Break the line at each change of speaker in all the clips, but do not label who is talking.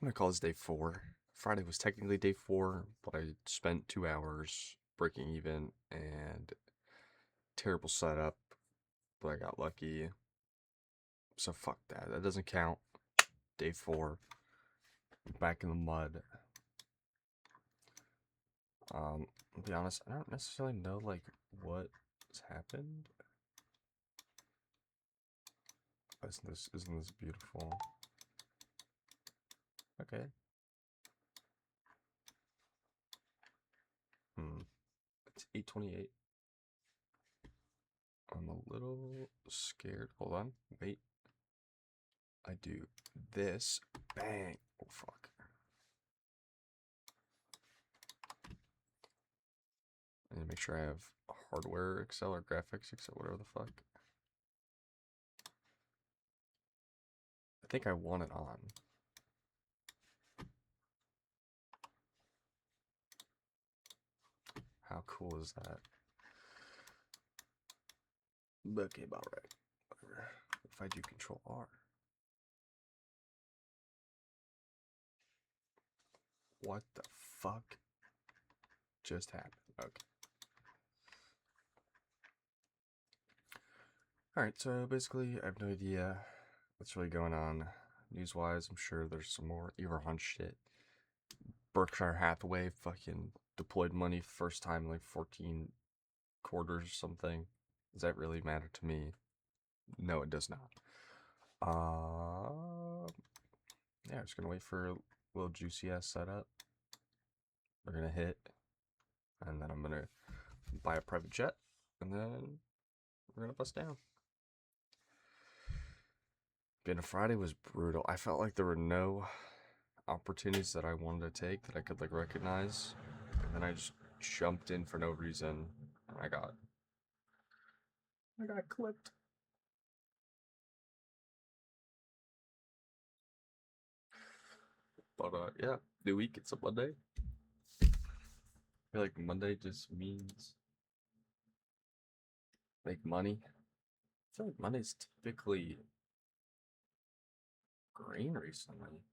gonna call this day 4. Friday was technically day 4, but I spent 2 hours breaking even and terrible setup, but I got lucky. So fuck that. That doesn't count. Day 4. Back in the mud. To be honest, I don't necessarily know like what's happened. Isn't this beautiful? Okay. It's 8:28. I'm a little scared. Hold on. Wait. I do this. Bang. Oh fuck. I need to make sure I have hardware Excel or graphics Excel, whatever the fuck. I think I want it on. How cool is that? Okay, about right. Whatever. If I do Control R. What the fuck just happened? Okay. Alright, so basically, I have no idea what's really going on news-wise. I'm sure there's some more Everhunt shit. Berkshire Hathaway fucking deployed money first time in like 14 quarters or something. Does that really matter to me? No, it does not. Yeah, just gonna wait for a little juicy ass setup. We're gonna hit, and then I'm gonna buy a private jet, and then we're gonna bust down. Being a Friday was brutal. I felt like there were no opportunities that I wanted to take that I could like recognize, and then I just jumped in for no reason. And I got clipped. But yeah, new week. It's a Monday. I feel like Monday just means make money. I feel like Monday's typically green recently.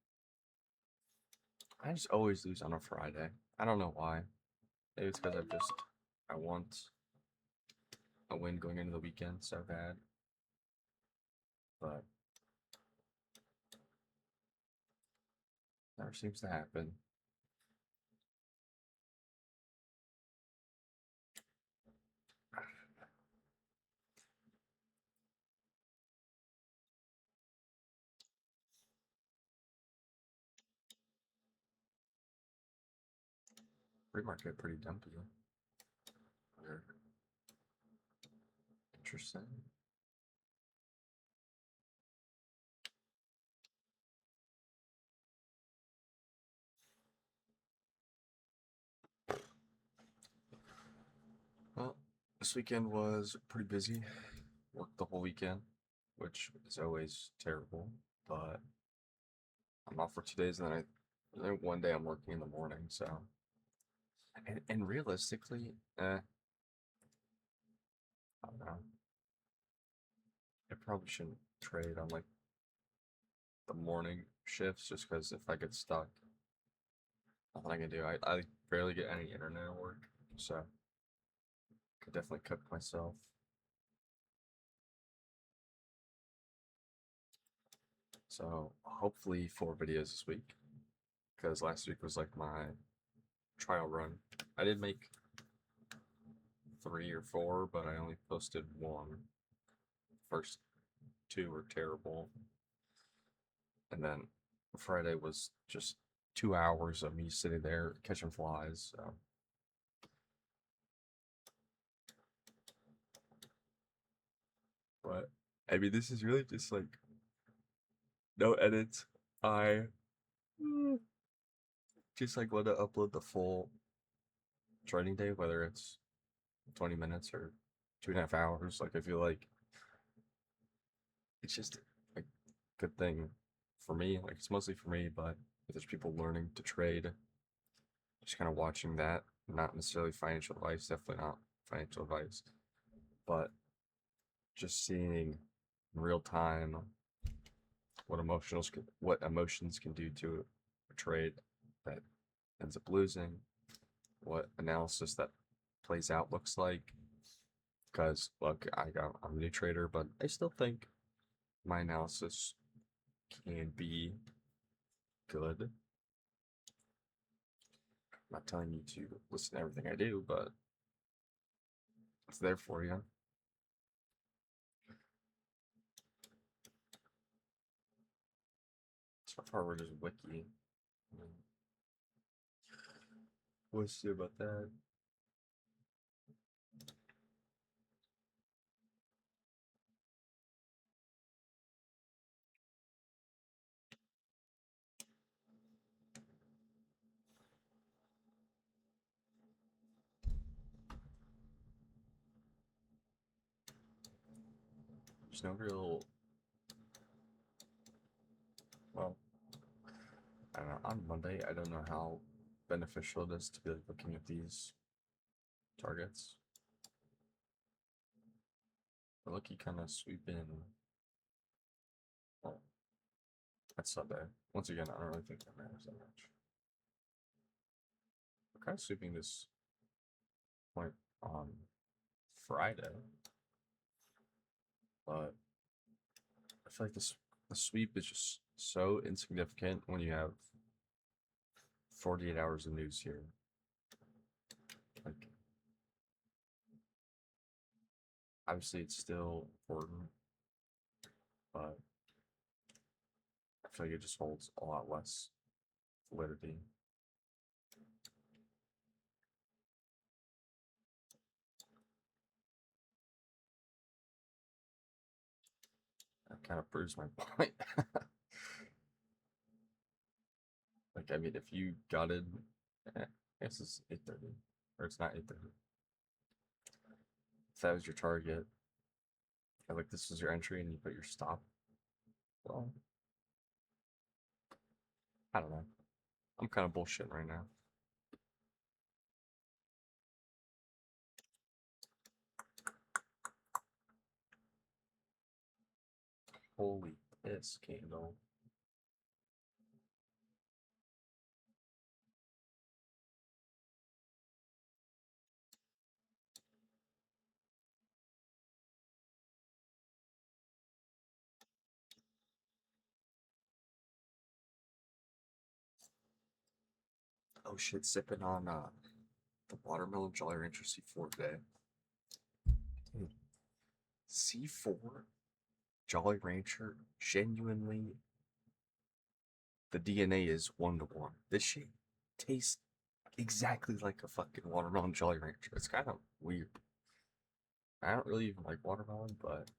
I just always lose on a Friday. I don't know why. Maybe it's because I want a win going into the weekend so bad. But never seems to happen. Free market pretty dumpy. Weird. Interesting. Well, this weekend was pretty busy. Worked the whole weekend, which is always terrible. But I'm off for 2 days, and then one day I'm working in the morning. So, and realistically, I don't know. I probably shouldn't trade on like the morning shifts just because if I get stuck, nothing I can do. I barely get any internet work, so could definitely cook myself. So hopefully 4 videos this week, because last week was like my trial run. I did make 3 or 4, but I only posted 1. First 2 were terrible, and then Friday was just 2 hours of me sitting there catching flies. So. But I mean, this is really just like no edits. I just like want to upload the full training day, whether it's 20 minutes or 2.5 hours. Like I feel like it's just a good thing for me. Like it's mostly for me, but if there's people learning to trade, just kind of watching that. Not necessarily financial advice, definitely not financial advice, but just seeing in real time what emotions can do to trade that ends up losing, what analysis that plays out looks like. Because look, I'm a new trader, but I still think my analysis can be good. I'm not telling you to listen to everything I do, but it's there for you. So far, we're just wiki. We'll see about that. There's no real, well, I don't know, on Monday, I don't know how beneficial it is to be like looking at these targets. But look, you kind of sweep in. Well, that's Sunday. Once again, I don't really think that matters that much. We're kind of sweeping this point on Friday, but I feel like the sweep is just so insignificant when you have 48 hours of news here. Like, obviously, it's still important, but I feel like it just holds a lot less validity. That kind of proves my point. Like, I mean, if you got it, I guess it's 8:30, or it's not 8:30. If that was your target, and like this was your entry, and you put your stop, well, I don't know. I'm kind of bullshitting right now. Holy piss, candle. Oh shit, sipping on the watermelon Jolly Rancher C4 today. Dude, C4 Jolly Rancher, genuinely, the DNA is 1-to-1. This shit tastes exactly like a fucking watermelon Jolly Rancher. It's kind of weird. I don't really even like watermelon, but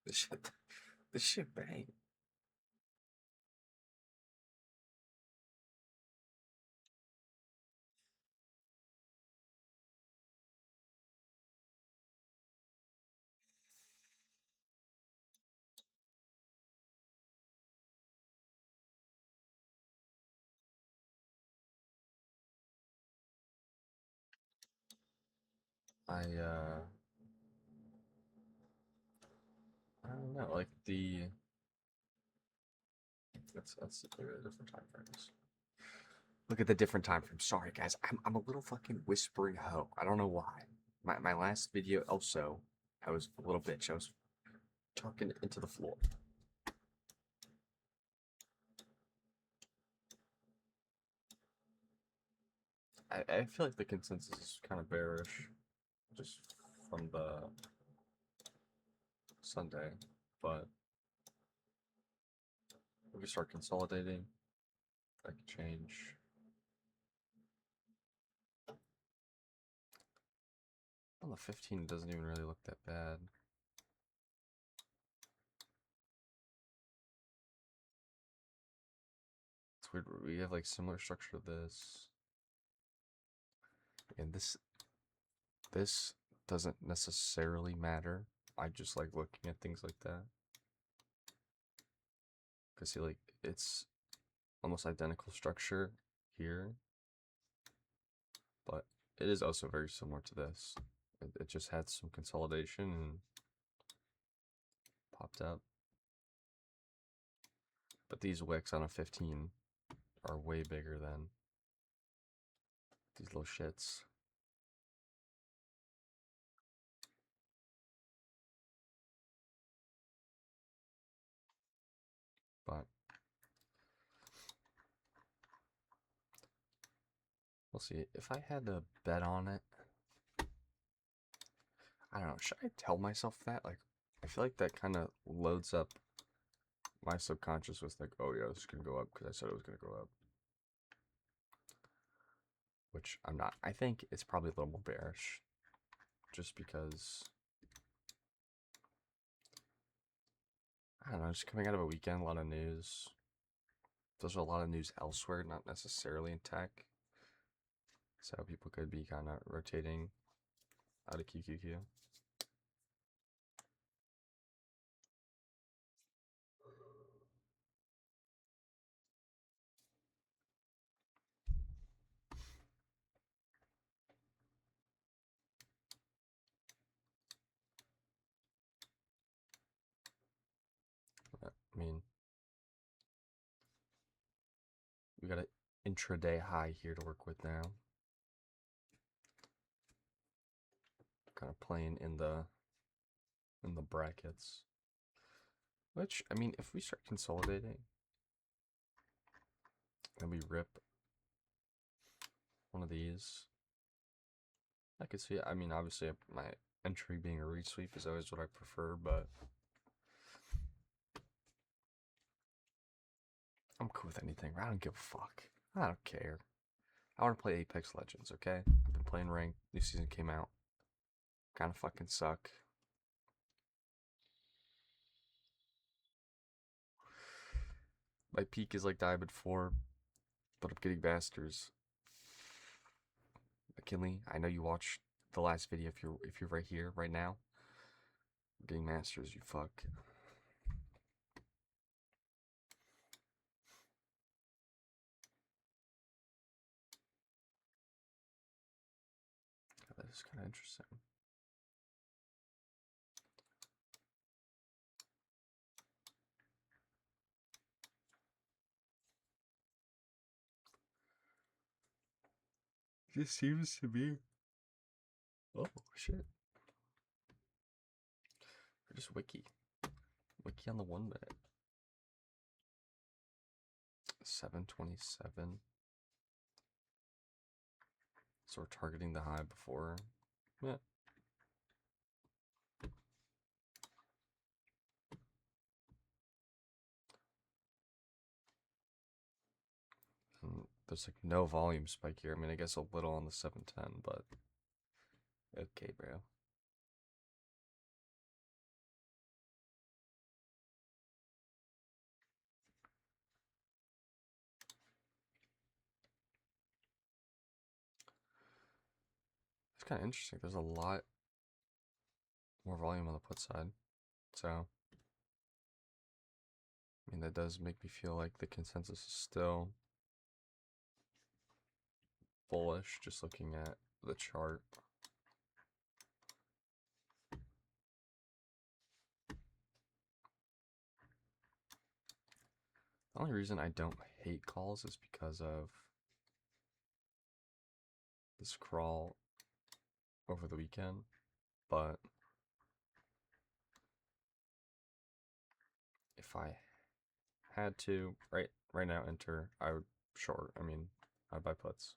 this shit, this shit bang. I don't know, like let's look at the different time frames. Look at the different time frames. Sorry guys, I'm a little fucking whispering hoe. I don't know why. My last video also, I was a little bitch. I was talking into the floor. I feel like the consensus is kind of bearish, just from the Sunday, but we can start consolidating. That could change. On the 15, it doesn't even really look that bad. It's weird. We have like similar structure to this, and this doesn't necessarily matter. I just like looking at things like that. Because see, like, it's almost identical structure here, but it is also very similar to this. It just had some consolidation and popped up. But these wicks on a 15 are way bigger than these little shits. But we'll see. If I had to bet on it, I don't know. Should I tell myself that? Like, I feel like that kind of loads up my subconscious with like, oh yeah, this is gonna go up because I said it was gonna go up. Which I'm not. I think it's probably a little more bearish, just because I don't know. Just coming out of a weekend, a lot of news. There's a lot of news elsewhere, not necessarily in tech. So people could be kind of rotating out of QQQ. I mean, we got an intraday high here to work with now. Kind of playing in the brackets. Which, I mean, if we start consolidating, then we rip one of these. I could see it. I mean, obviously, my entry being a resweep is always what I prefer, but I'm cool with anything. I don't give a fuck. I don't care. I want to play Apex Legends, okay? I've been playing ranked. New season came out. Kind of fucking suck. My peak is like Diamond 4, but I'm getting Masters. McKinley, I know you watched the last video if you're right here, right now. I'm getting Masters, you fuck. God, that is kind of interesting. Just seems to be. Oh shit! Or just wiki on the 1 minute. 727. So we're targeting the high before. Yeah. And there's like no volume spike here. I mean, I guess a little on the 710, but okay, bro. It's kind of interesting. There's a lot more volume on the put side. So, I mean, that does make me feel like the consensus is still bullish, just looking at the chart. The only reason I don't hate calls is because of this crawl over the weekend, but if I had to right now enter, I would short. I mean, I'd buy puts.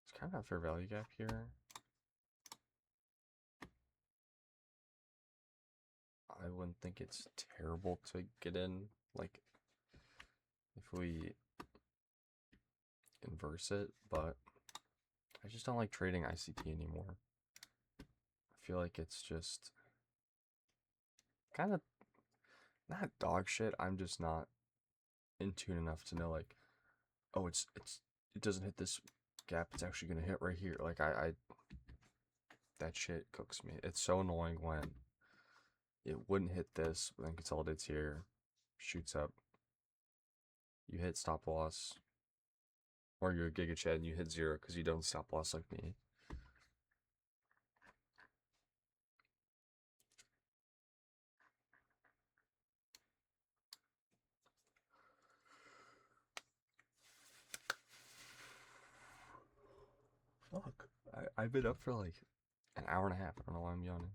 It's kind of a fair value gap here. I wouldn't think it's terrible to get in, like, if we inverse it, but I just don't like trading ICT anymore. I feel like it's just kind of not dog shit. I'm just not in tune enough to know, like, oh, it doesn't hit this gap. It's actually gonna hit right here. Like I that shit cooks me. It's so annoying when it wouldn't hit this, but then consolidates here, shoots up. You hit stop loss, or you're a Giga Chad and you hit 0 because you don't stop loss like me. fuck? I've been up for like an hour and a half. I don't know why I'm yawning.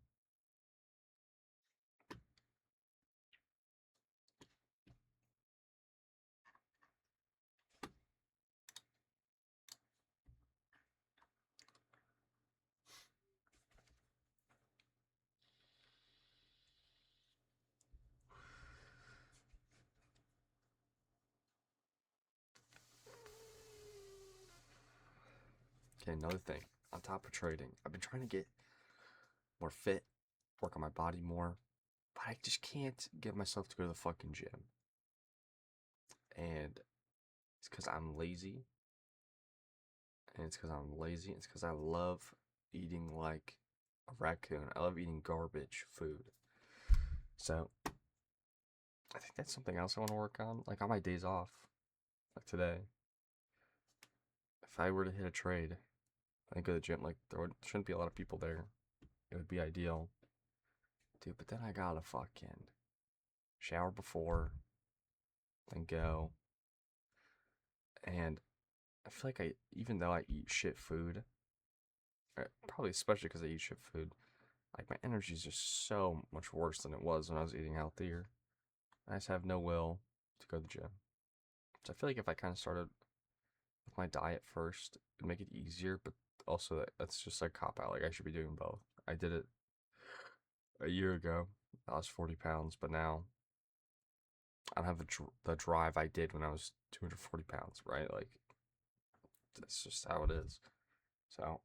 Okay, another thing. On top of trading, I've been trying to get more fit, work on my body more, but I just can't get myself to go to the fucking gym. And it's because I'm lazy. And it's because I'm lazy. It's because I love eating like a raccoon. I love eating garbage food. So I think that's something else I want to work on. Like on my days off, like today, if I were to hit a trade, I go to the gym. Like shouldn't be a lot of people there. It would be ideal, dude. But then I gotta fucking shower before, then go. And I feel like even though I eat shit food, probably especially because I eat shit food, like my energy is just so much worse than it was when I was eating healthier. I just have no will to go to the gym. So I feel like if I kind of started with my diet first, it'd make it easier, but also that's just like cop out. Like I should be doing both. I did it a year ago. I lost 40 pounds, but now I don't have the drive I did when I was 240 pounds, right? Like that's just how it is. So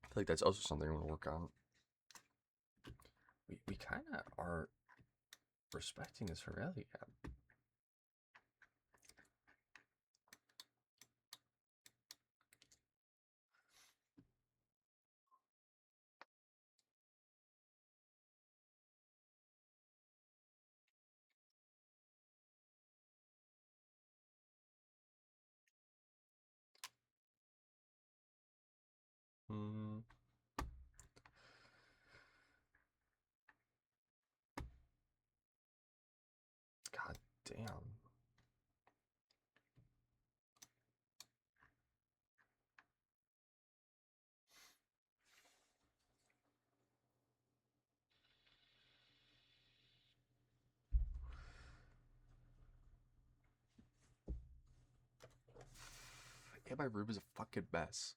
I feel like that's also something I'm gonna work on. We kind of are respecting this Aurelia gap. Hmm. God damn. Yeah, my room is a fucking mess.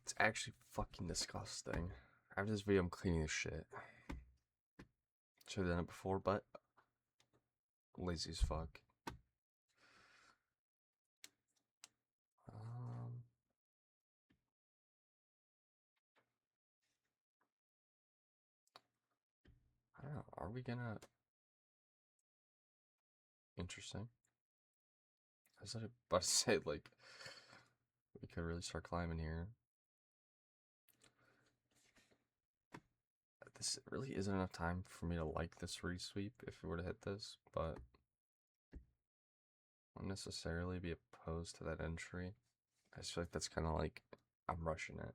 It's actually fucking disgusting. After this video, I'm cleaning this shit. Should have done it before, but lazy as fuck. Um, I don't know. Are we gonna? Interesting. I was about to say like we could really start climbing here. This really isn't enough time for me to like this resweep if we were to hit this, but I won't necessarily be opposed to that entry. I just feel like that's kind of like I'm rushing it.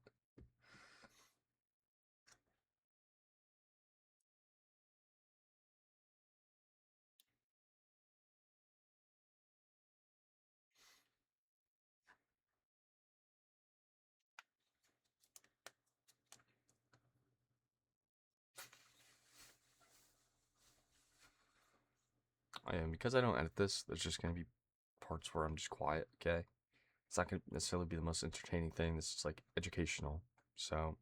I am because I don't edit this. There's just gonna be parts where I'm just quiet. Okay, it's not gonna necessarily be the most entertaining thing. This is like educational. So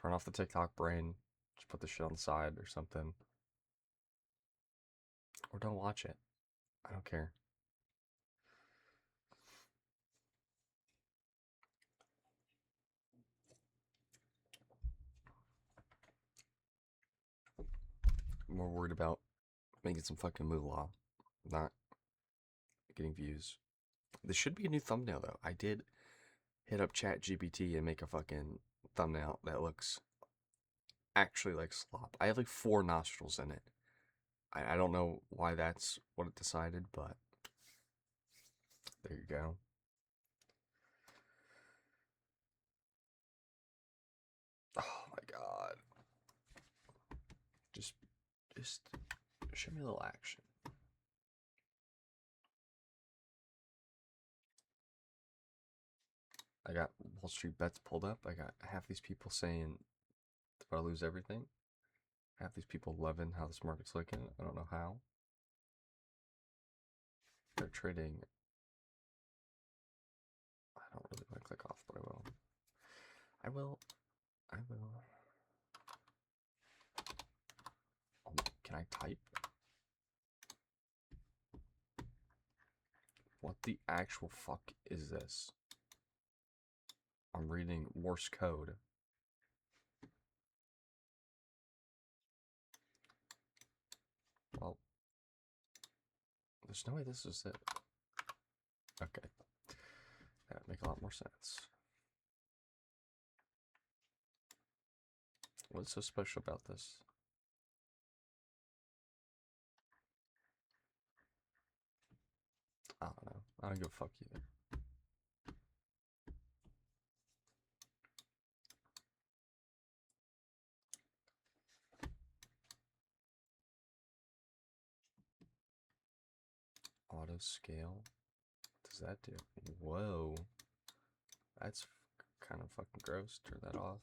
turn off the TikTok brain. Just put the shit on the side or something, or don't watch it. I don't care. I'm more worried about making some fucking moolah, not getting views. This should be a new thumbnail though. I did hit up Chat GPT and make a fucking thumbnail that looks actually like slop. I have like 4 nostrils in it. I don't know why that's what it decided, but there you go. Oh my god. Just show me a little action. I got Wall Street bets pulled up. I got half these people saying if I lose everything. Half these people loving how this market's looking. I don't know how. They're trading. I don't really want to click off, but I will. I will. I will. Oh, can I type? What the actual fuck is this? I'm reading Morse code. Well, there's no way this is it. Okay. That would make a lot more sense. What's so special about this? I don't know. I don't give a fuck either. Auto scale. What does that do? Whoa. That's kind of fucking gross. Turn that off.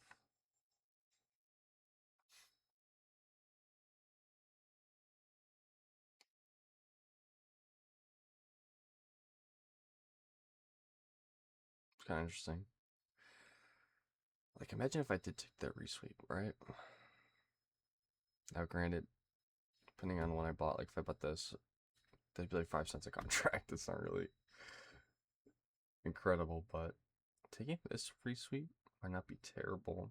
It's kind of interesting. Like, imagine if I did take that resweep, right? Now, granted, depending on when I bought, like, if I bought this, they'd be like 5 cents a contract. It's not really incredible, but taking this resweep might not be terrible.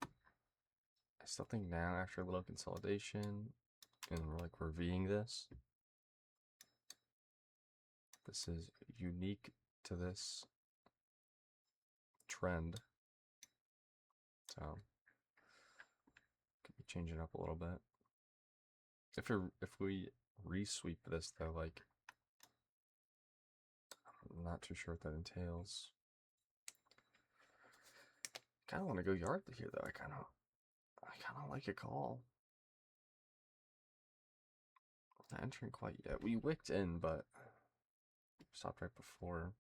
I still think now, after a little consolidation, and we're like reviewing this, this is unique to this trend. So, could be changing up a little bit. If we resweep this though, like, I'm not too sure what that entails. Kind of want to go yard here though. I kind of like a call. Not entering quite yet. We wicked in, but stopped right before.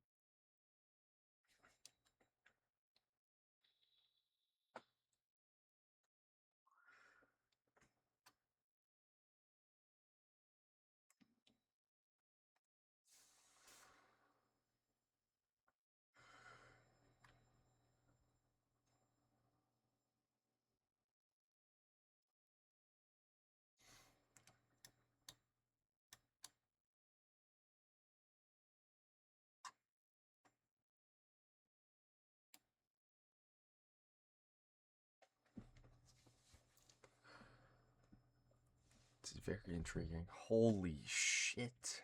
This is very intriguing. Holy shit.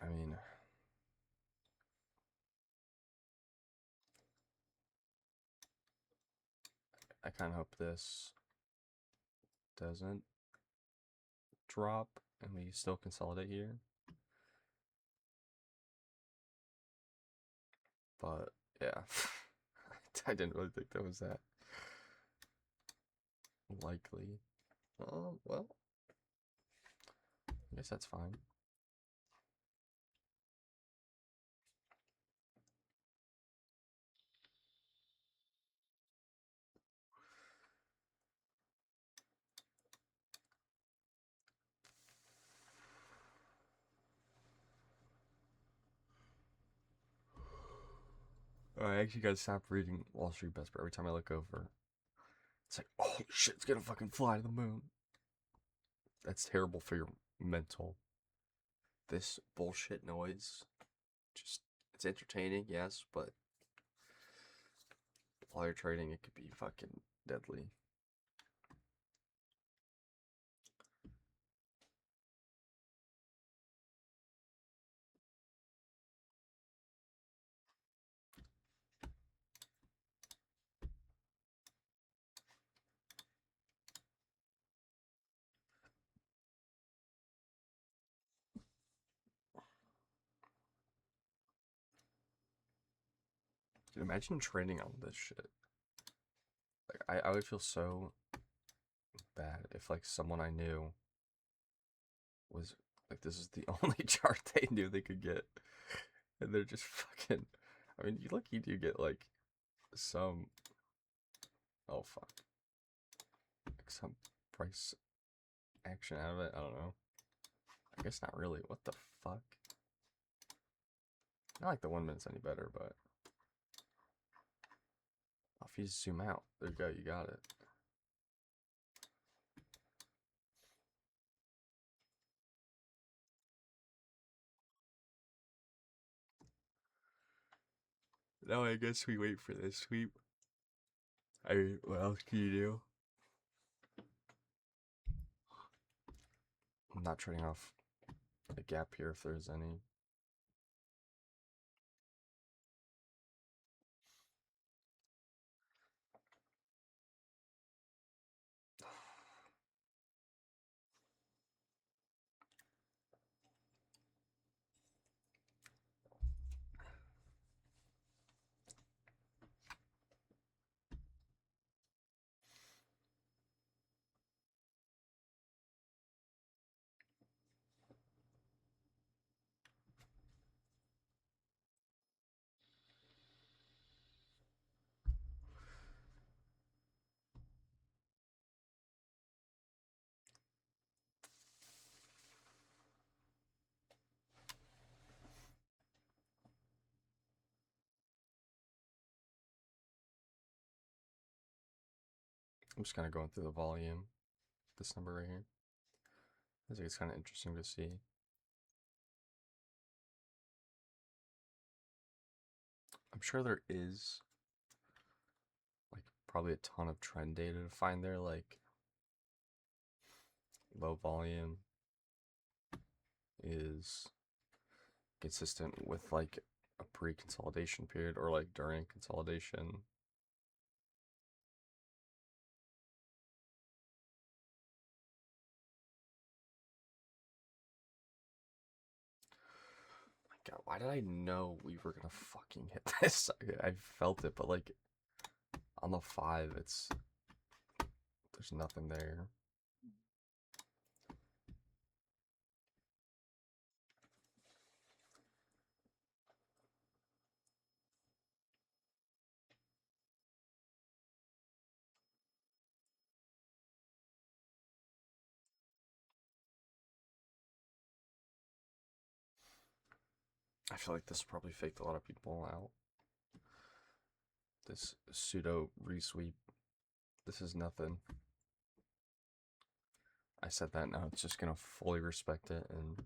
I mean, I kind of hope this doesn't drop and we still consolidate here. But yeah, I didn't really think that was that likely. Well, I guess that's fine. I actually gotta stop reading Wall Street Bets, but every time I look over, it's like, oh shit, it's gonna fucking fly to the moon. That's terrible for your mental. This bullshit noise, just, it's entertaining, yes, but while you're trading, it could be fucking deadly. Dude, imagine training on this shit. Like, I would feel so bad if like someone I knew was like this is the only chart they knew they could get, and they're just fucking. I mean, you do get like some. Oh fuck, like some price action out of it. I don't know. I guess not really. What the fuck? Not like the 1 minute's any better, but if you zoom out, there you go. You got it. Now I guess we wait for this sweep. I mean, what else can you do? I'm not trading off a gap here if there's any. I'm just kind of going through the volume. This number right here. I think it's kind of interesting to see. I'm sure there is like probably a ton of trend data to find there, like low volume is consistent with like a pre-consolidation period or like during consolidation. My God, why did I know we were gonna fucking hit this? I felt it, but like on the 5, there's nothing there. I feel like this probably faked a lot of people out. This pseudo resweep. This is nothing. I said that, now it's just gonna fully respect it, and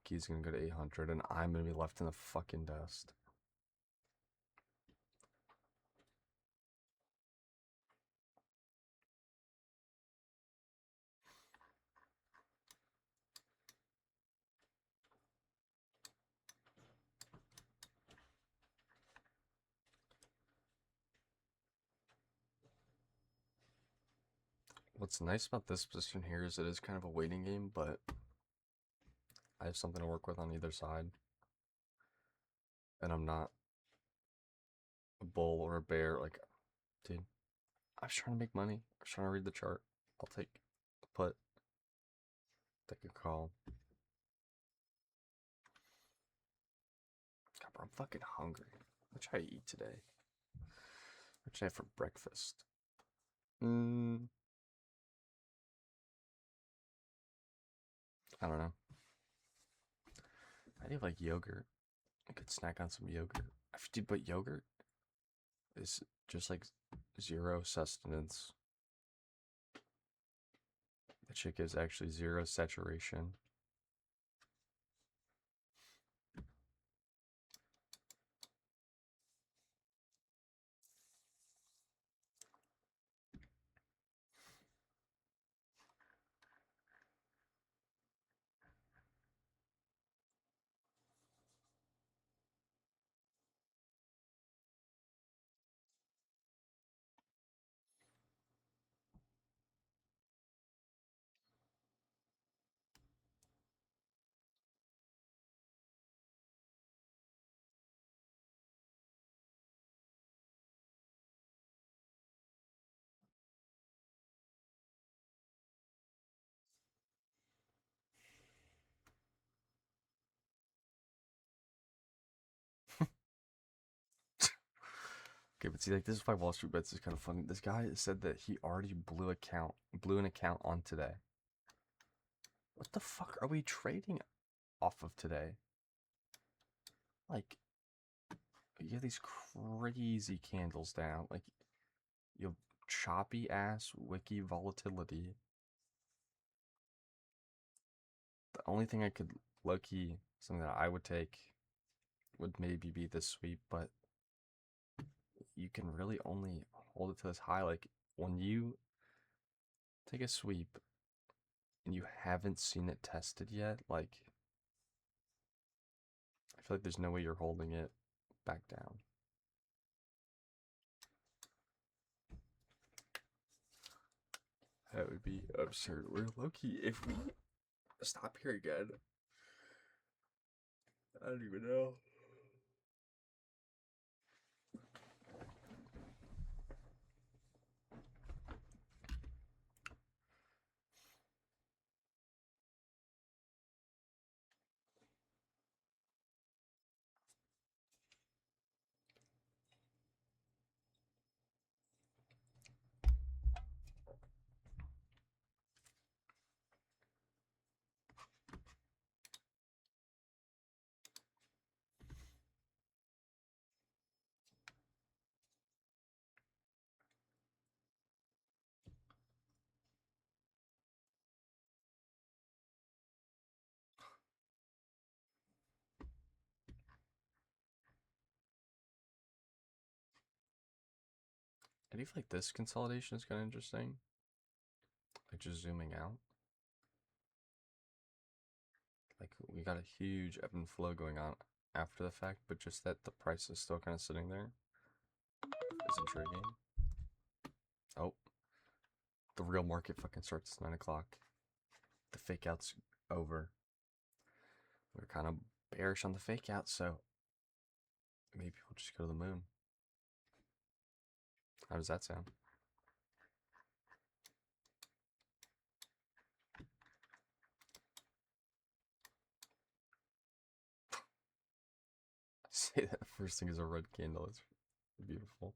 Key's gonna go to 800, and I'm gonna be left in the fucking dust. What's nice about this position here is it is kind of a waiting game, but I have something to work with on either side. And I'm not a bull or a bear. Like, dude, I was trying to make money. I was trying to read the chart. I'll take a put, take a call. God, bro, I'm fucking hungry. What should I eat today? What should I have for breakfast? I don't know. I do like yogurt. I could snack on some yogurt. Dude, but yogurt is just like zero sustenance. The chick is actually zero saturation. Okay, but see, like, this is why Wall Street Bets is kind of funny. This guy said that he already blew an account on today. What the fuck are we trading off of today? Like, you have these crazy candles down. Like, you have choppy ass wiki volatility. The only thing I could low-key, something that I would take would maybe be this sweep, but you can really only hold it to this high. Like, when you take a sweep and you haven't seen it tested yet, like, I feel like there's no way you're holding it back down. That would be absurd. We're low-key, if we stop here again, I don't even know. I do feel like this consolidation is kind of interesting. Like, just zooming out. Like, we got a huge ebb and flow going on after the fact, but just that the price is still kind of sitting there is intriguing. Oh, the real market fucking starts at 9 o'clock. The fake out's over. We're kind of bearish on the fake out, so maybe we'll just go to the moon. How does that sound? Say that first thing is a red candle. It's beautiful.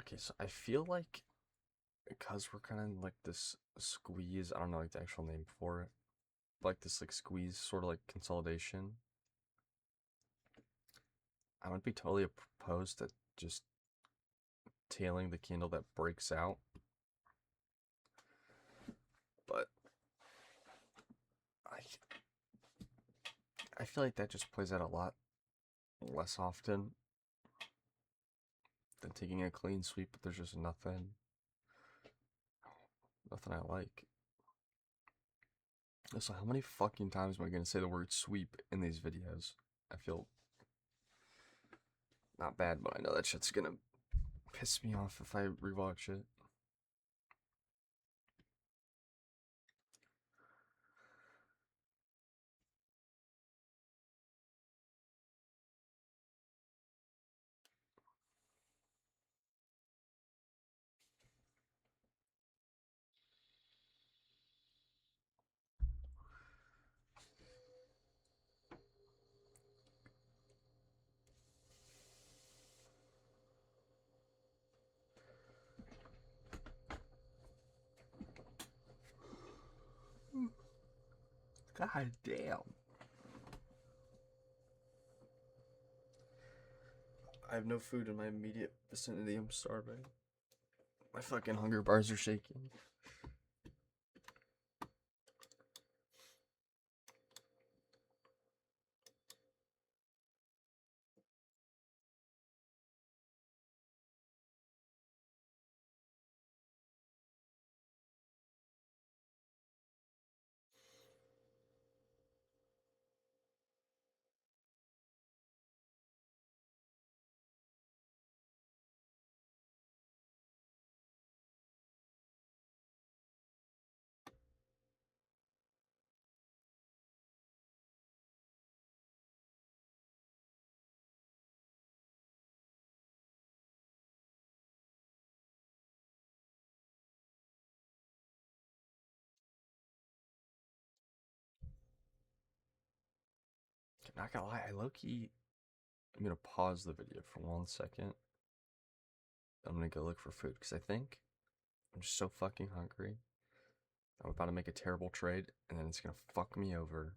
Okay, so I feel like because we're kind of like this squeeze, I don't know like the actual name for it, but like this like squeeze sort of like consolidation. I would be totally opposed to just tailing the candle that breaks out, but I I feel like that just plays out a lot less often than taking a clean sweep, but there's just nothing I like. So how many fucking times am I gonna say the word sweep in these videos? I feel not bad, but I know that shit's gonna piss me off if I rewatch it. God damn. I have no food in my immediate vicinity. I'm starving. My fucking hunger bars are shaking. Not gonna lie, I low-key, I'm gonna pause the video for 1 second. I'm gonna go look for food because I think I'm just so fucking hungry. I'm about to make a terrible trade and then it's gonna fuck me over.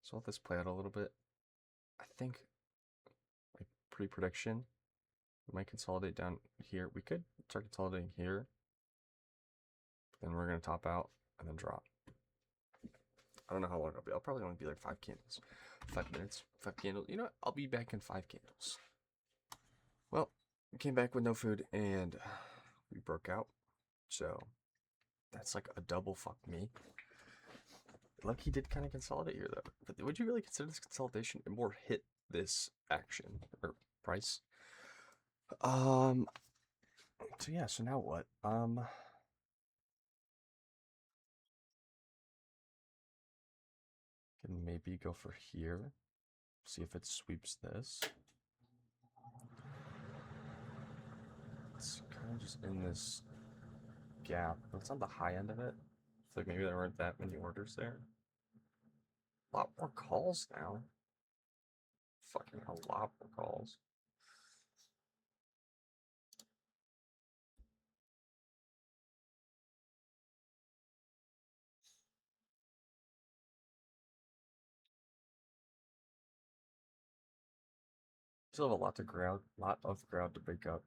So I'll let this play out a little bit. I think my pre-prediction, we might consolidate down here. We could start consolidating here. Then we're gonna top out and then drop. I don't know how long I'll be. I'll probably only be like 5 candles. 5 minutes. 5 candles. You know what? I'll be back in 5 candles. Well, we came back with no food and we broke out. So that's like a double fuck me. Lucky did kind of consolidate here though. But would you really consider this consolidation? It more hit this action or price. So yeah, so now what? Can maybe go for here. See if it sweeps this. It's kind of just in this gap. It's on the high end of it. So like maybe there weren't that many orders there. A lot more calls now. Fucking a lot more calls. Still have a lot of ground to break up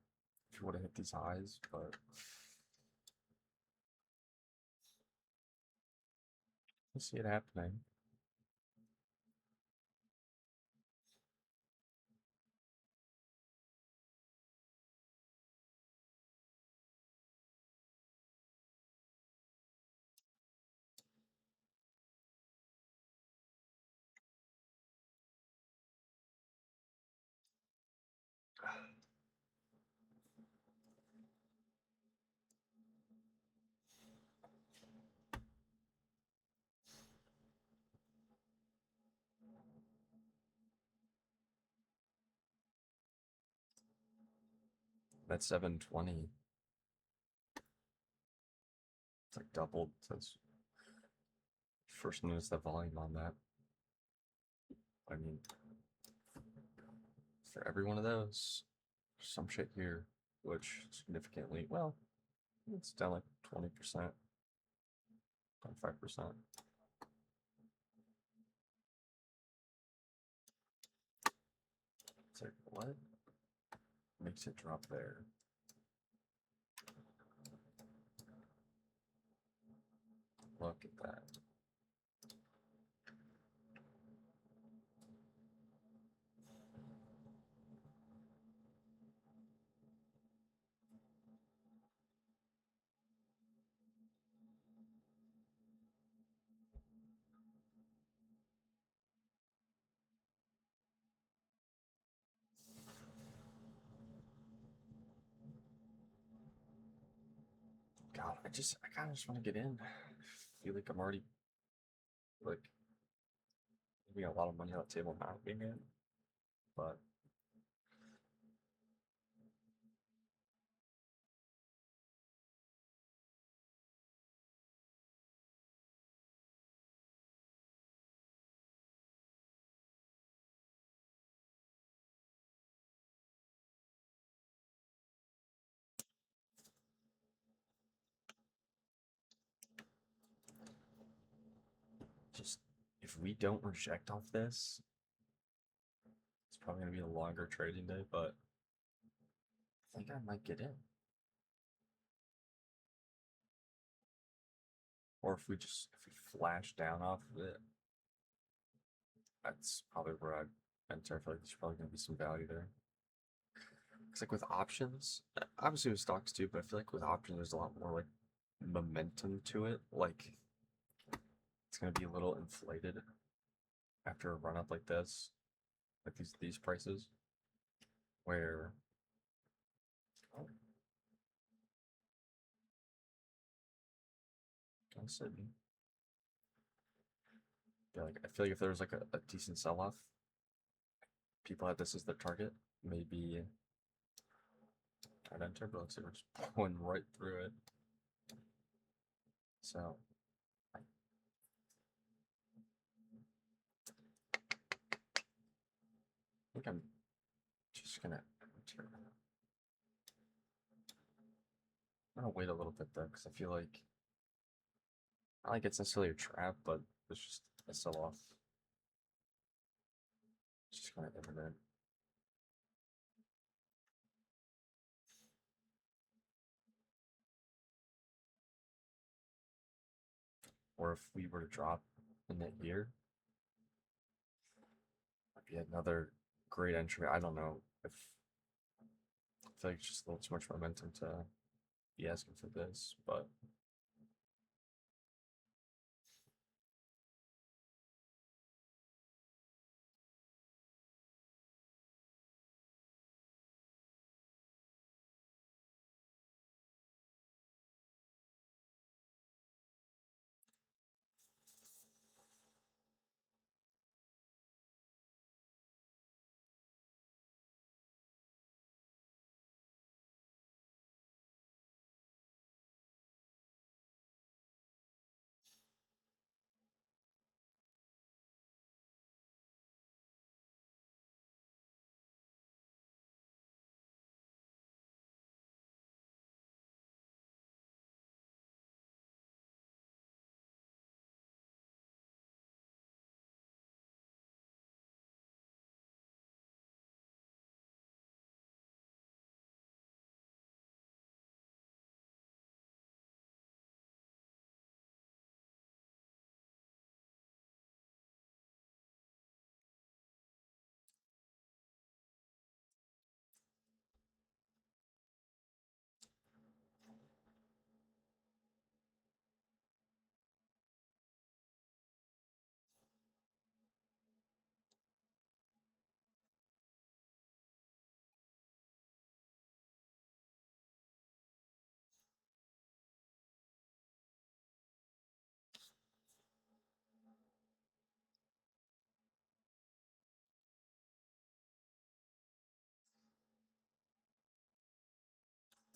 if you want to hit these highs, but I see it happening. That's 720. It's like doubled since first noticed the volume on that. I mean, for every one of those, some shit here, which significantly, well, it's down like 20%, 25%. It's like, what makes it drop there? Look at that. God, I kind of just want to get in. I feel like I'm already, like, leaving a lot of money on the table not being in, but just, if we don't reject off this, it's probably going to be a longer trading day, but I think I might get in. Or if we flash down off of it, that's probably where I enter. I feel like there's probably going to be some value there. Because like with options, obviously with stocks too, but I feel like with options there's a lot more like momentum to it. Like it's going to be a little inflated after a run up like this, like these prices, where oh, I'm sitting. Yeah, like I feel like if there was like a decent sell off, people had this as their target, maybe I'd enter, but looks like we're just pulling right through it. So think I'm just gonna I'm gonna wait a little bit though, because I feel like I don't think it's necessarily a trap, but it's just a sell off. It's just kind of imminent. Or if we were to drop in it here, might be another great entry. I don't know if I feel like it's just a little too much momentum to be asking for this, but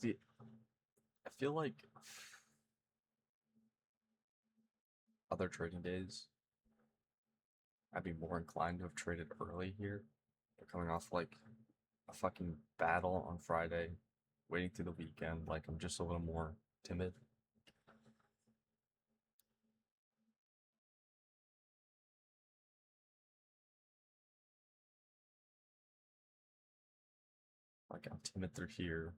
see, I feel like other trading days, I'd be more inclined to have traded early here. But coming off like a fucking battle on Friday, waiting through the weekend, like I'm just a little more timid. Like I'm timid through here.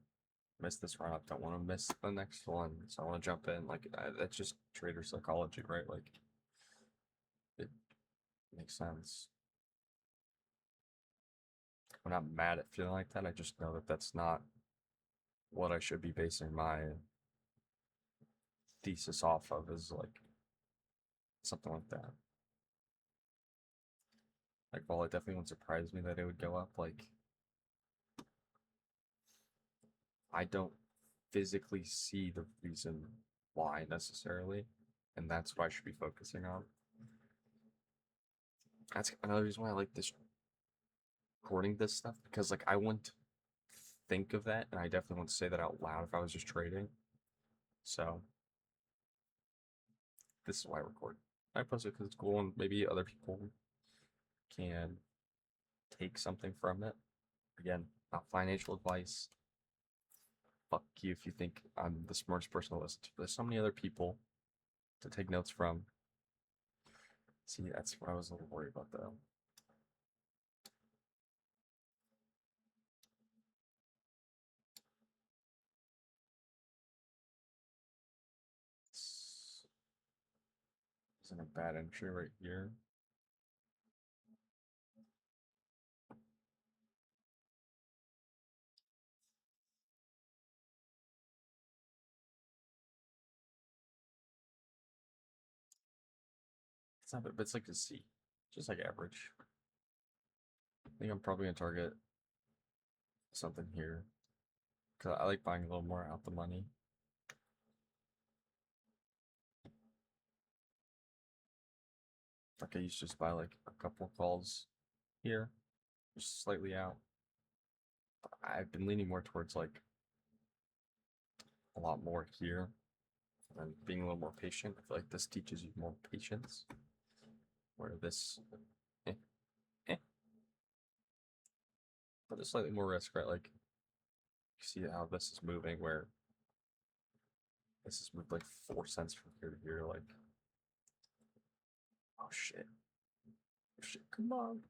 Miss this run up, don't want to miss the next one, so I want to jump in. Like that's just trader psychology, right? Like it makes sense. I'm not mad at feeling like that. I just know that that's not what I should be basing my thesis off of. Is like something like that. Like while it definitely wouldn't surprise me that it would go up, like I don't physically see the reason why necessarily, and that's what I should be focusing on. That's another reason why I like this recording this stuff, because like I wouldn't think of that, and I definitely wouldn't say that out loud if I was just trading. So this is why I record. I post it because it's cool, and maybe other people can take something from it. Again, not financial advice. Fuck you if you think I'm the smartest person to listen to. There's so many other people to take notes from. See, that's what I was a little worried about though. This isn't a bad entry right here. It's not bad, but it's like a C, just like average. I think I'm probably gonna target something here because I like buying a little more out the money. Like I used to just buy like a couple calls here, just slightly out. I've been leaning more towards like a lot more here and being a little more patient. I feel like this teaches you more patience, where this, eh, eh. but it's slightly more risk, right? Like, you see how this is moving, where this has moved like 4 cents from here to here. Like, oh shit, oh shit, come on.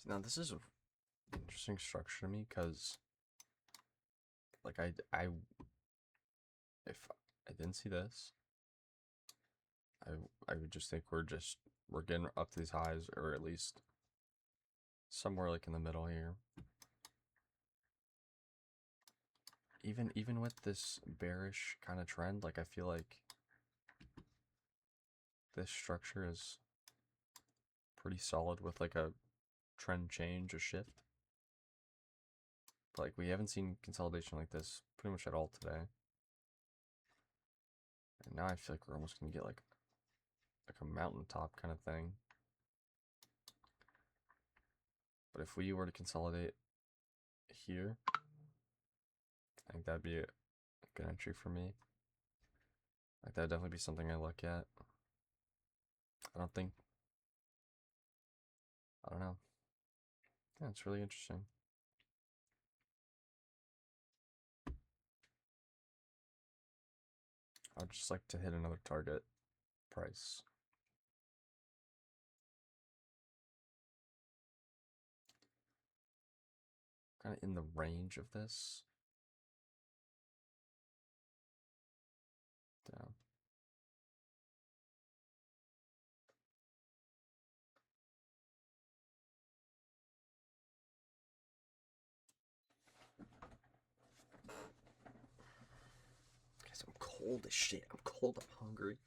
Now this is an interesting structure to me because, like, if I didn't see this, I would just think we're getting up to these highs, or at least somewhere like in the middle here. Even with this bearish kind of trend, like, I feel like this structure is pretty solid with like a trend change, a shift. But like, we haven't seen consolidation like this pretty much at all today. And now I feel like we're almost gonna get like a mountaintop kind of thing. But if we were to consolidate here, I think that'd be a good entry for me. Like, that'd definitely be something I look at. I don't know. Yeah, it's really interesting. I'd just like to hit another target price. Kind of in the range of this. Down. Guys, I'm cold as shit. I'm cold. I'm hungry.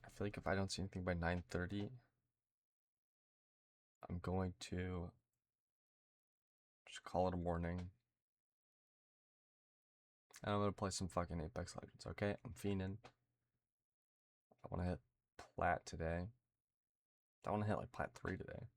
I feel like if I don't see anything by 9:30, I'm going to just call it a morning. And I'm gonna play some fucking Apex Legends, okay? I'm fiending. I wanna hit plat today. I wanna hit like plat 3 today.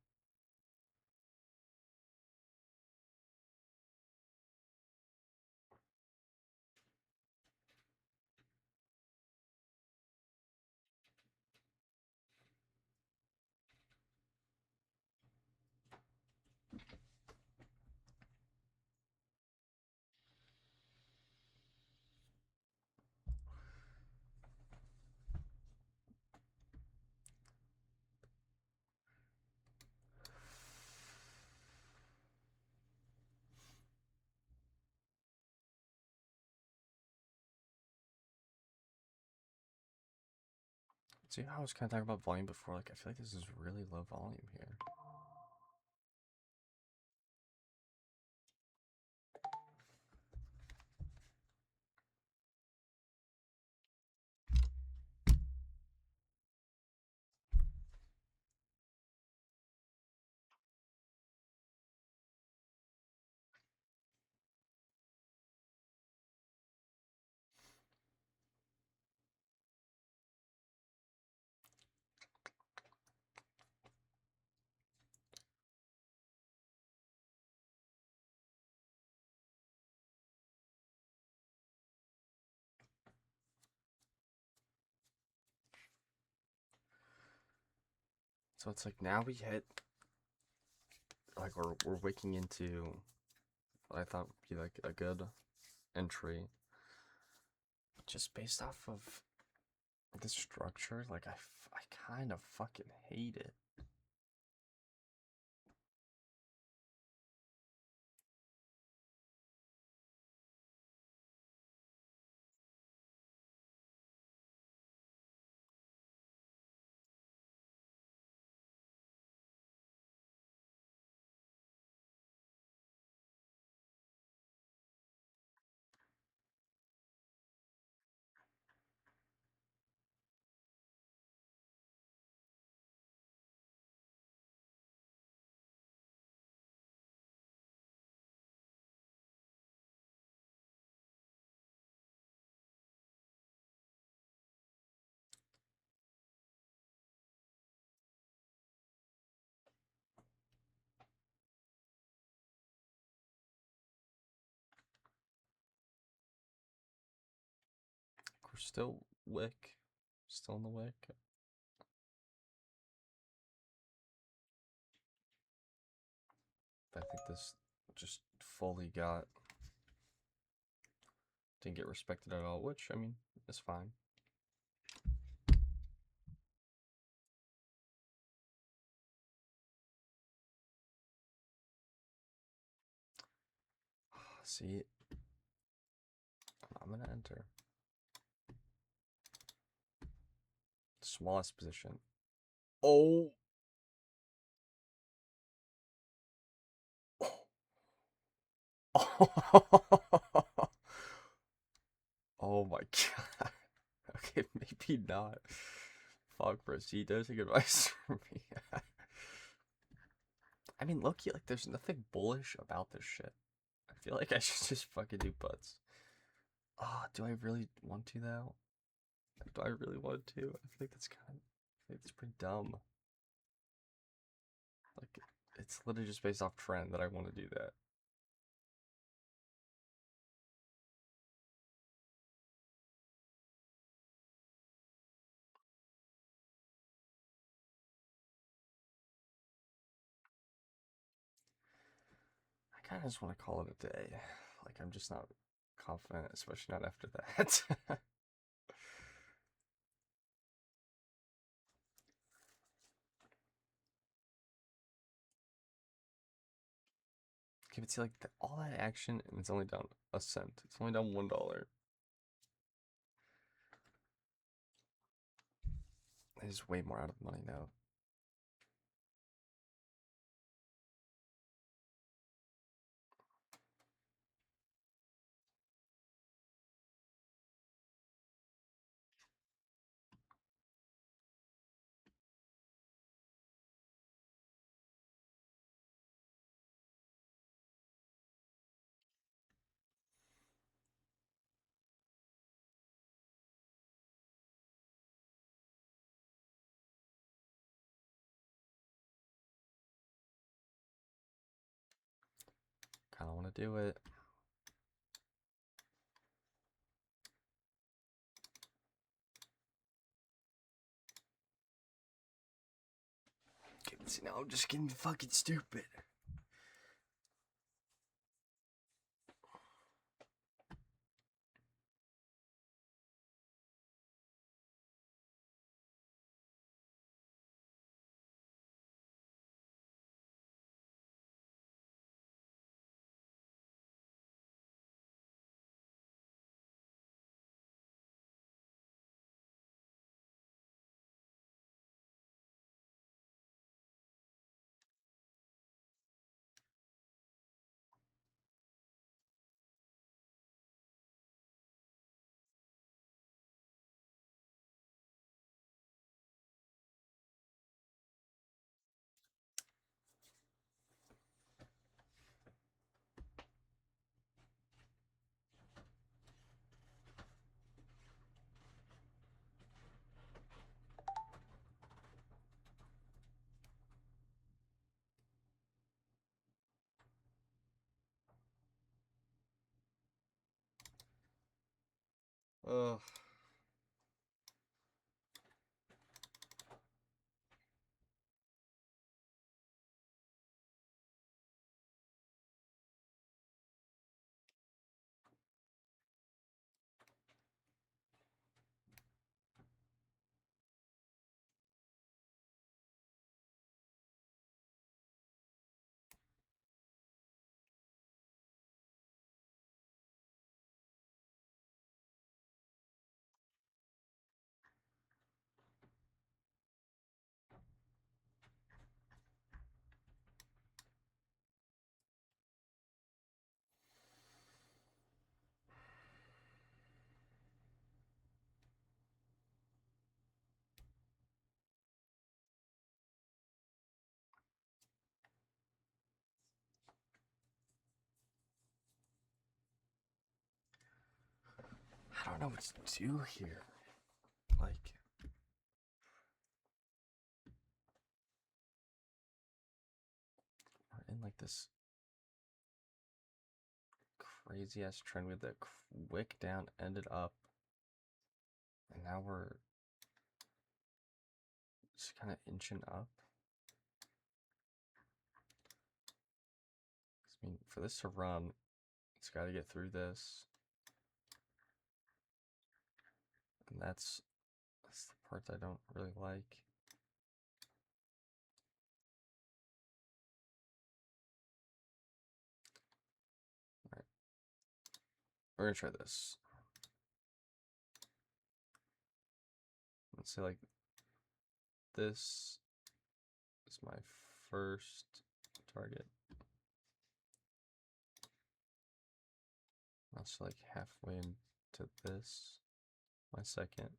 See, I was kind of talking about volume before. Like, I feel like this is really low volume here. So it's like now we hit, like we're waking into what I thought would be like a good entry, just based off of the structure. Like I kind of fucking hate it. We're still wick, still in the wick. I think this just fully didn't get respected at all, which I mean is fine. See, I'm gonna enter smallest position. Oh. Oh my god. Okay, maybe not. Fuck, proceed. Don't take advice from me. I mean, low-key, like, there's nothing bullish about this shit. I feel like I should just fucking do puts. Oh, do I really want to, though? Do I really want to? I think that's pretty dumb. Like, it's literally just based off trend that I want to do that. I kind of just want to call it a day. Like, I'm just not confident, especially not after that. Okay, but see, like, all that action, and it's only down a cent. It's only down $1. It is way more out of money now. Kind of want to do it. See, now I'm just getting fucking stupid. Ugh. I don't know what to do here. Like, we're in like this crazy ass trend with the quick down ended up, and now we're just kind of inching up. I mean, for this to run, it's got to get through this, and that's the part I don't really like. All right, we're gonna try this. Let's say like this is my first target. Also like halfway into this, my second.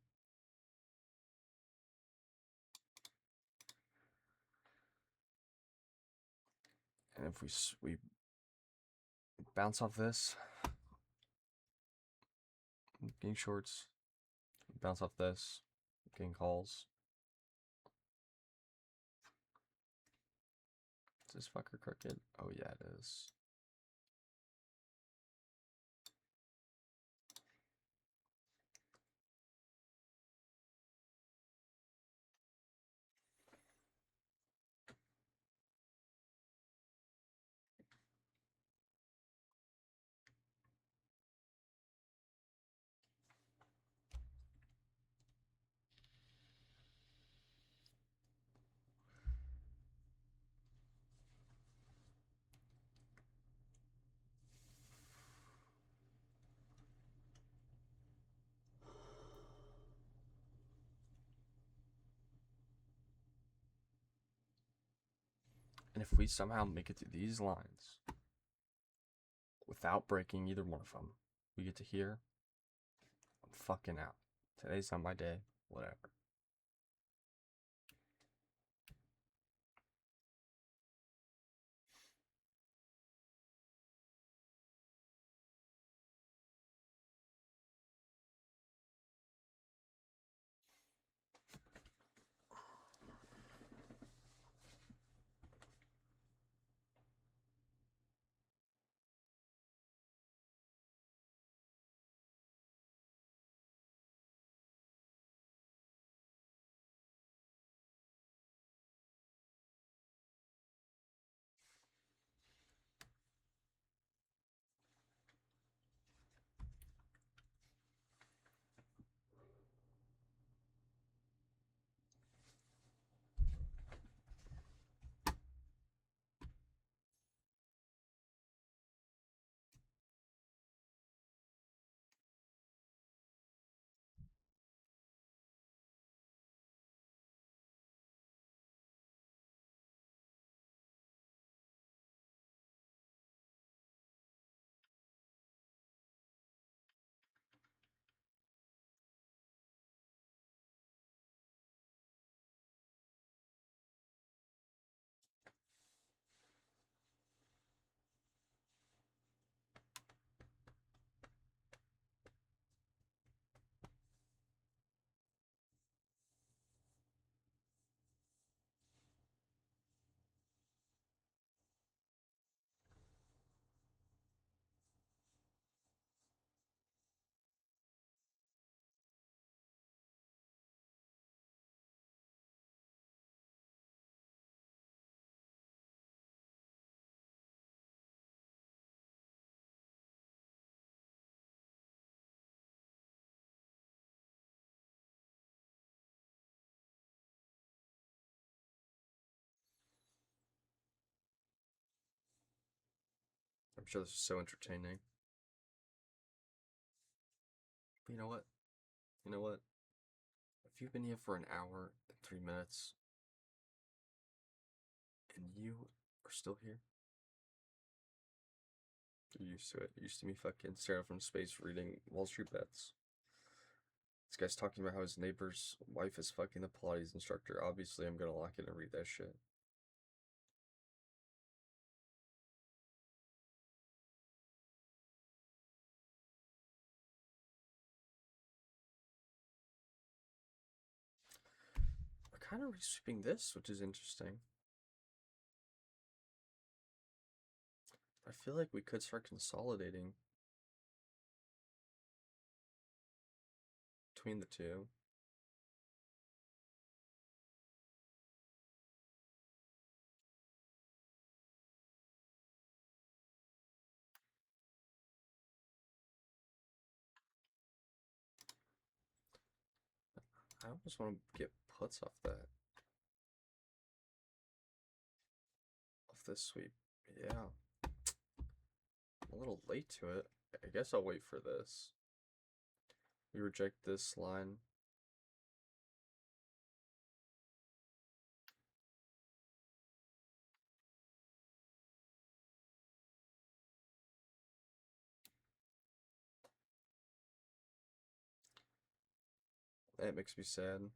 And if we bounce off this, getting shorts, bounce off this, getting calls. Is this fucker crooked? Oh yeah, it is. And if we somehow make it to these lines without breaking either one of them, we get to here, I'm fucking out. Today's not my day, whatever. sure this is so entertaining. But you know what? You know what? If you've been here for an hour and 3 minutes and you are still here, you're used to it. You're used to me fucking staring from space reading Wall Street Bets. This guy's talking about how his neighbor's wife is fucking the Pilates instructor. Obviously, I'm gonna lock in and read that shit. We're kind of resweeping this, which is interesting. I feel like we could start consolidating between the two. I almost want to get puts off that. Off this sweep. Yeah. I'm a little late to it. I guess I'll wait for this. We reject this line. That makes me sad.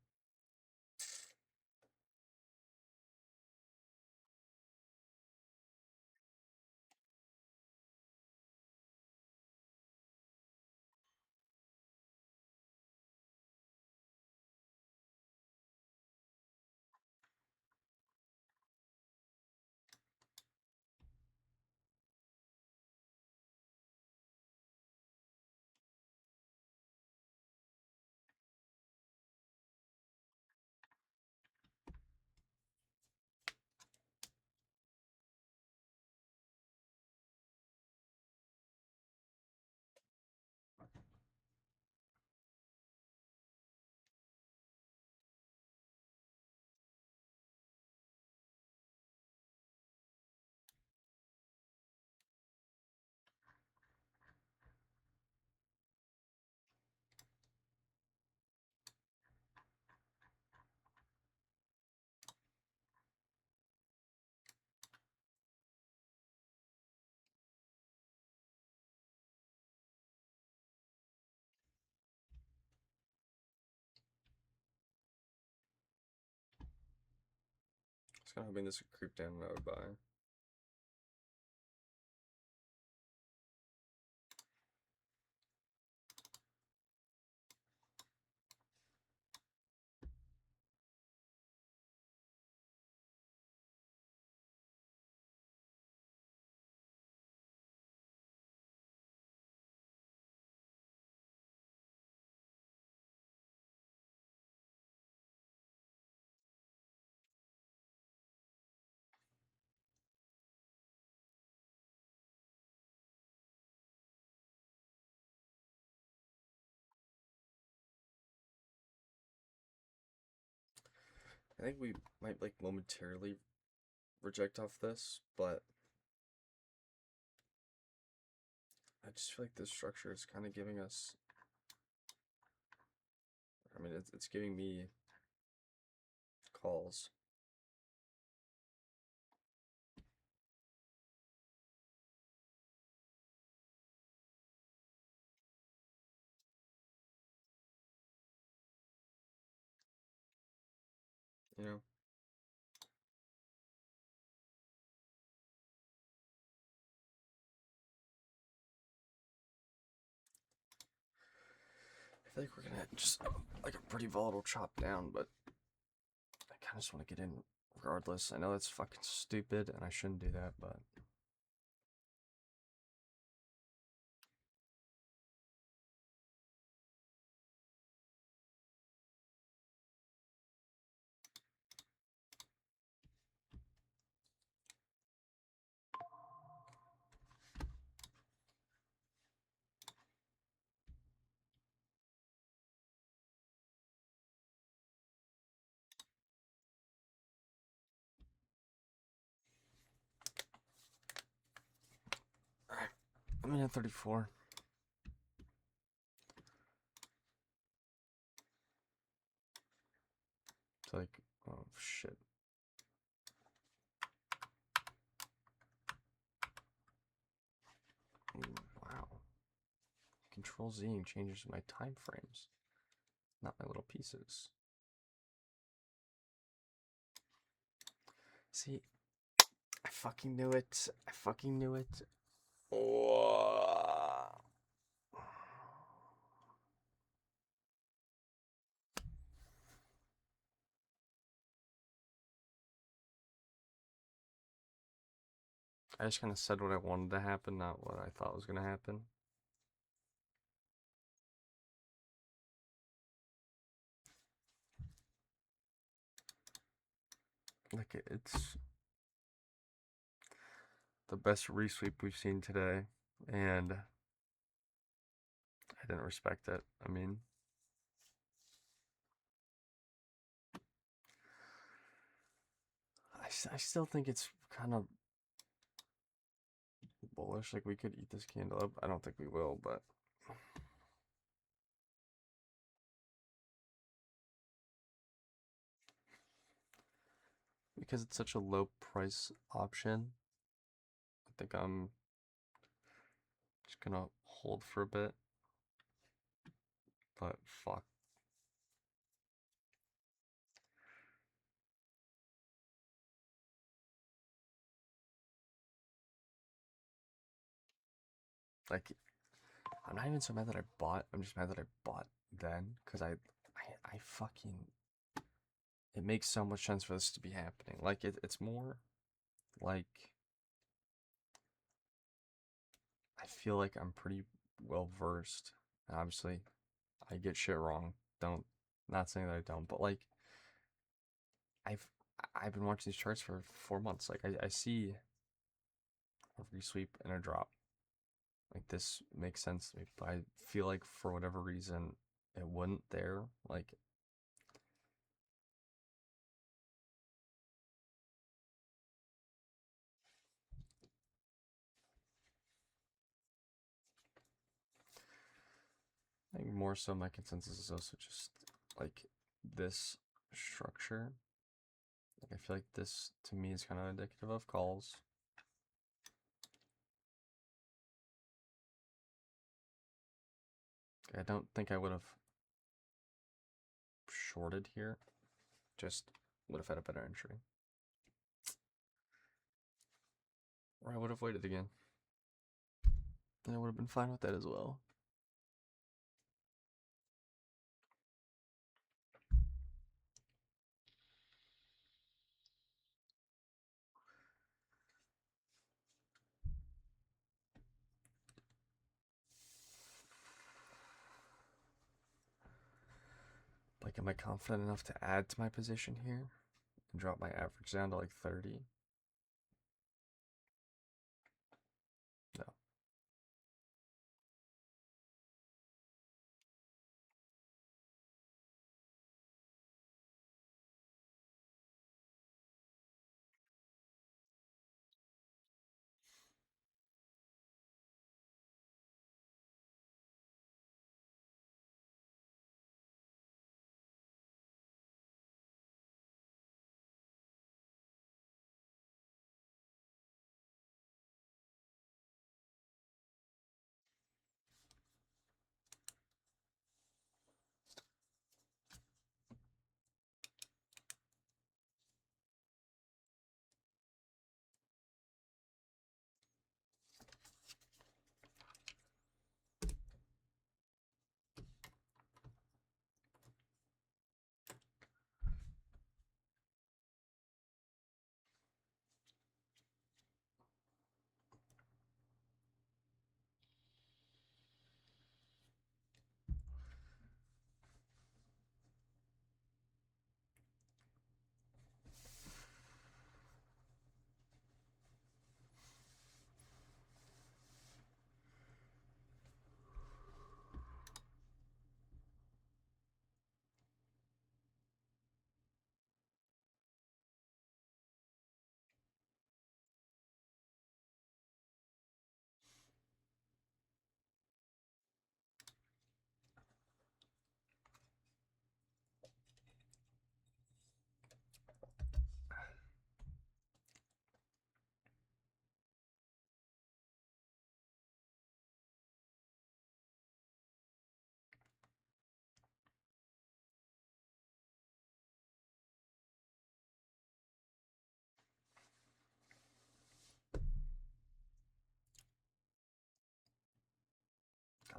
I was kind of hoping this would creep down and I would buy. I think we might like momentarily reject off this, but I just feel like this structure is kind of giving us. I mean, it's giving me calls. You know? I feel like we're gonna just like a pretty volatile chop down, but I kind of just want to get in regardless. I know that's fucking stupid and I shouldn't do that, but. I'm in at 34. It's like, oh shit. Ooh, wow. Control Z and changes my time frames, not my little pieces. See, I fucking knew it. I fucking knew it. Oh. I just kind of said what I wanted to happen, not what I thought was going to happen. Like, it's the best resweep we've seen today, and I didn't respect it. I mean, I still think it's kind of bullish. Like, we could eat this candle up. I don't think we will, but because it's such a low price option, I think I'm just gonna hold for a bit. But fuck. Like, I'm not even so mad that I bought. I'm just mad that I bought then, because I fucking. It makes so much sense for this to be happening. Like, it's more like I feel like I'm pretty well versed. Obviously, I get shit wrong. Don't, not saying that I don't, but like I've I've been watching these charts for 4 months. Like, I see a resweep and a drop. Like, this makes sense to me, but I feel like for whatever reason it wouldn't there. Like, I think more so my consensus is also just like this structure. Like, I feel like this to me is kind of indicative of calls. I don't think I would have shorted here. Just would have had a better entry. Or I would have waited again. And I would have been fine with that as well. Like, am I confident enough to add to my position here and drop my average down to like 30? No.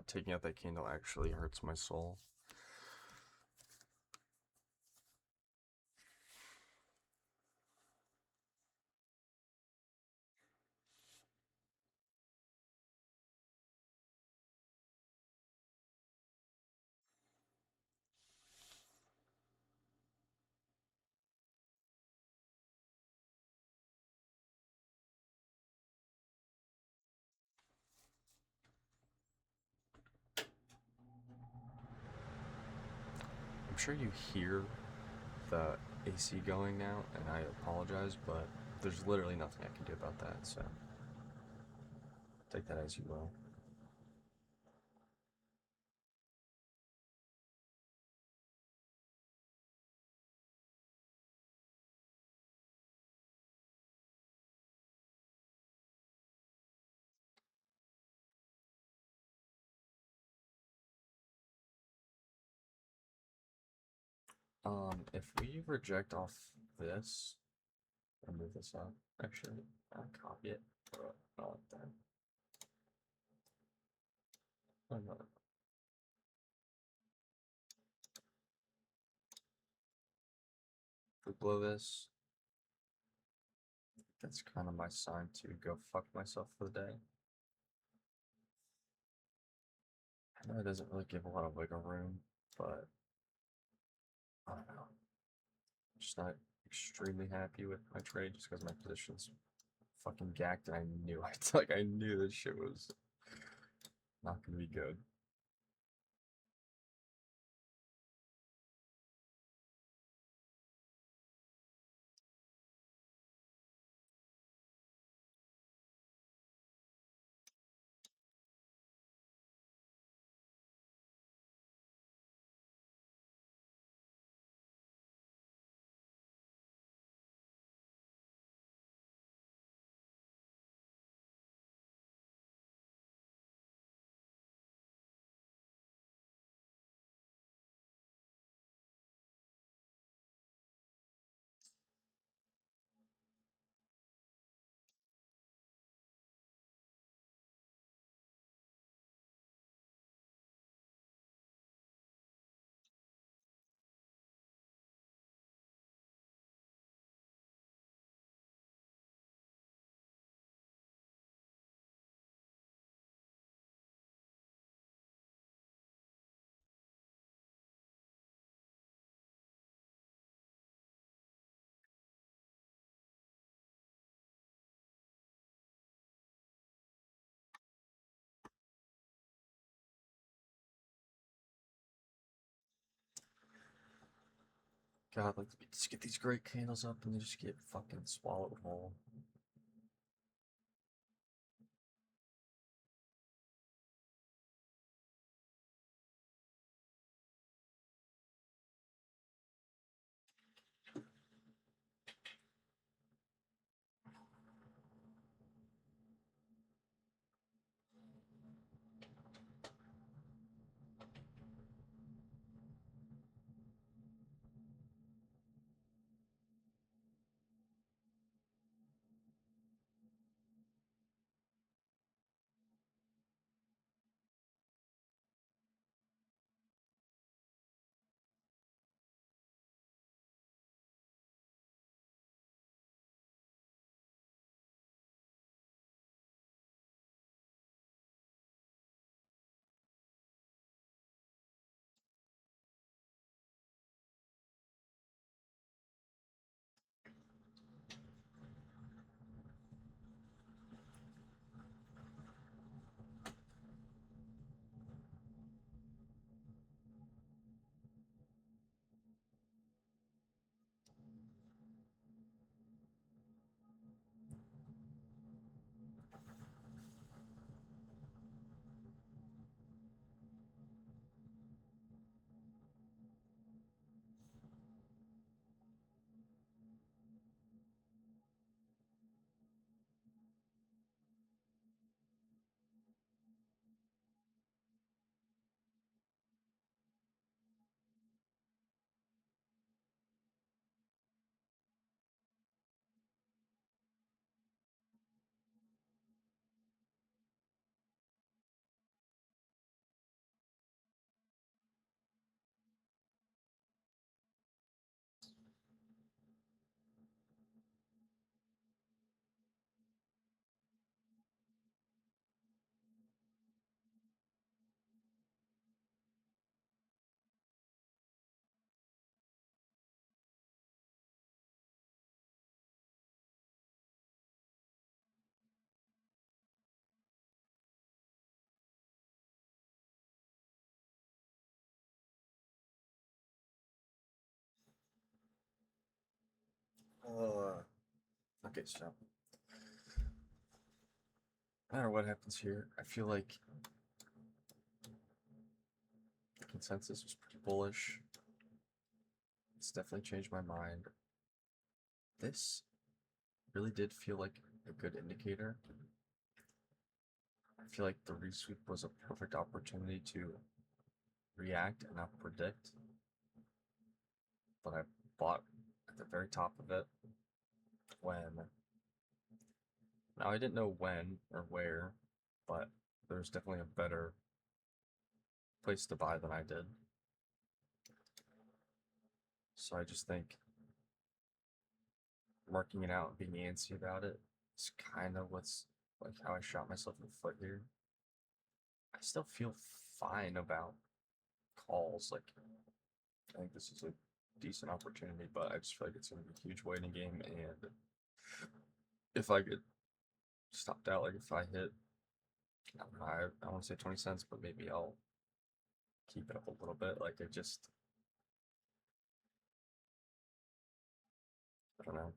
taking out that candle actually hurts my soul. I'm sure you hear the AC going now, and I apologize, but there's literally nothing I can do about that, so take that as you will. If we reject off this and move this up, actually, I'll copy it. I like that. Oh, no. If we blow this, that's kind of my sign to go fuck myself for the day. I know it doesn't really give a lot of wiggle room, but I don't know. I'm just not extremely happy with my trade just because my position's fucking gacked and I knew it. Like I knew this shit was not gonna be good. God, like just get these great candles up and they just get fucking swallowed whole. Okay, so no matter what happens here, I feel like the consensus was pretty bullish. It's definitely changed my mind. This really did feel like a good indicator. I feel like the resweep was a perfect opportunity to react and not predict. But I bought at the very top of it when. Now I didn't know when or where, but there's definitely a better place to buy than I did. So I just think marking it out and being antsy about it is kind of what's like how I shot myself in the foot here. I still feel fine about calls. Like I think this is a decent opportunity, but I just feel like it's gonna be a huge waiting game. And if I get stopped out, like if I hit, I don't know, I want to say 20 cents, but maybe I'll keep it up a little bit. Like I don't know.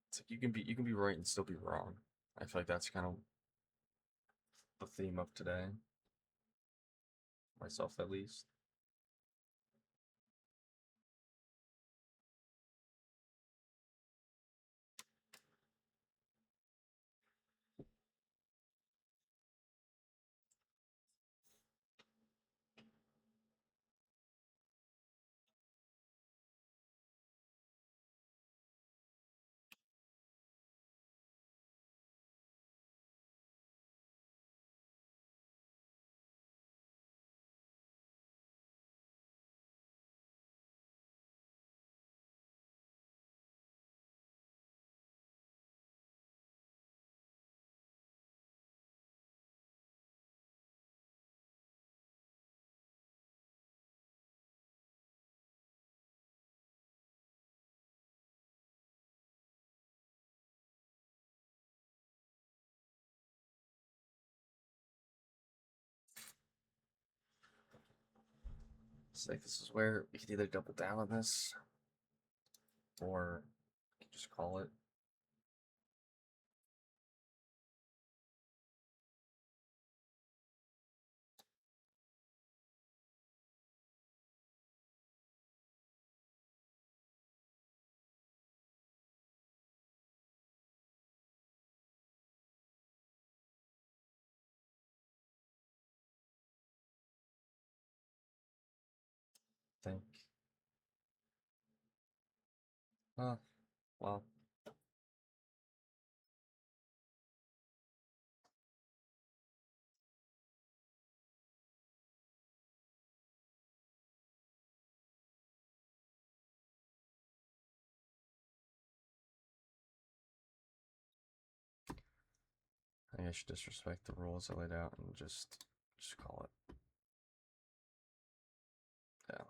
It's like you can be right and still be wrong. I feel like that's kind of the theme of today, myself at least. It's like this is where we could either double down on this or just call it. Think. Well, I think I should disrespect the rules I laid out and just call it. Yeah.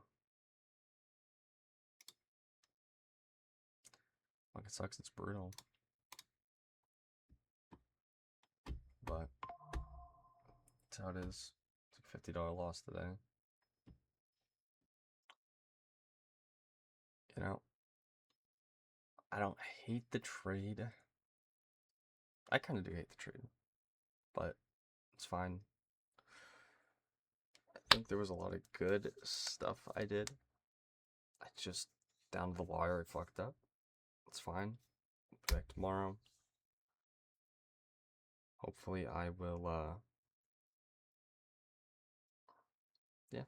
Like it sucks. It's brutal, but that's how it is. It's like $50 loss today. You know, I don't hate the trade. I kind of do hate the trade, but it's fine. I think there was a lot of good stuff I did. I just down to the wire I fucked up. It's fine. Be back tomorrow. Hopefully I will yeah,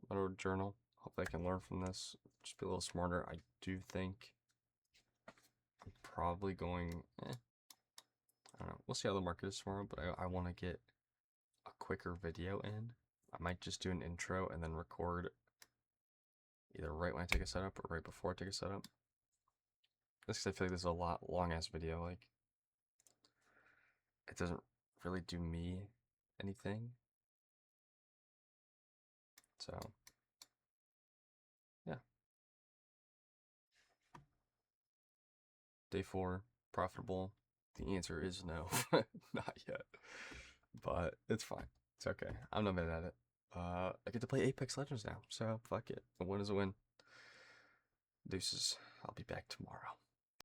another journal. Hopefully I can learn from this. Just be a little smarter. I do think I'm probably going I don't know. We'll see how the market is tomorrow, but I want to get a quicker video in. I might just do an intro and then record either right when I take a setup or right before I take a setup. Just because I feel like this is a long ass video. Like it doesn't really do me anything. So yeah. Day 4, profitable. The answer is no, not yet. But it's fine. It's okay. I'm not mad at it. I get to play Apex Legends now, so fuck it. A win is a win. Deuces. I'll be back tomorrow.